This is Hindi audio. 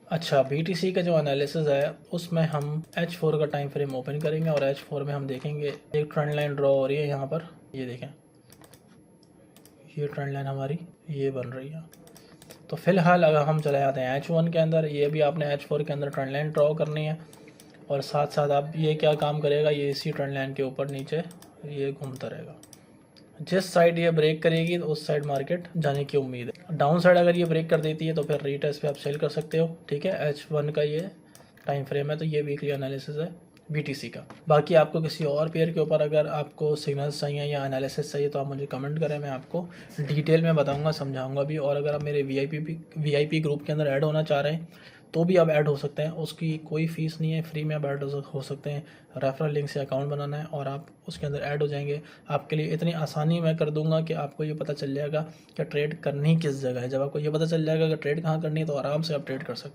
अच्छा, BTC का जो एनालिसिस है उसमें हम H4 का टाइम फ्रेम ओपन करेंगे और H4 में हम देखेंगे एक ट्रेंड लाइन ड्रॉ हो रही है यहाँ पर, ये देखें, ये ट्रेंड लाइन हमारी ये बन रही है। तो फिलहाल अगर हम चले जाते हैं H1 के अंदर, ये भी आपने H4 के अंदर ट्रेंड लाइन ड्रॉ करनी है और साथ साथ आप ये क्या काम करेगा, ये इसी ट्रेंड लाइन के ऊपर नीचे ये घूमता रहेगा। जिस साइड ये ब्रेक करेगी तो उस साइड मार्केट जाने की उम्मीद है। डाउन साइड अगर ये ब्रेक कर देती है तो फिर रीटेस्ट पे आप सेल कर सकते हो, ठीक है। H1 का ये टाइम फ्रेम है, तो ये वीकली एनालिसिस है BTC का। बाकी आपको किसी और पेयर के ऊपर अगर आपको सिग्नल्स चाहिए या एनालिसिस चाहिए तो आप मुझे कमेंट करें, मैं आपको डिटेल में बताऊंगा, समझाऊंगा भी। और अगर आप मेरे VIP ग्रुप के अंदर ऐड होना चाह रहे हैं तो भी आप ऐड हो सकते हैं, उसकी कोई फ़ीस नहीं है, फ्री में आप ऐड हो सकते हैं। रेफरल लिंक से अकाउंट बनाना है और आप उसके अंदर ऐड हो जाएंगे। आपके लिए इतनी आसानी मैं कर दूंगा कि आपको ये पता चल जाएगा कि ट्रेड करनी किस जगह है। जब आपको ये पता चल जाएगा कि ट्रेड कहाँ करनी है तो आराम से आप ट्रेड कर सकते हैं।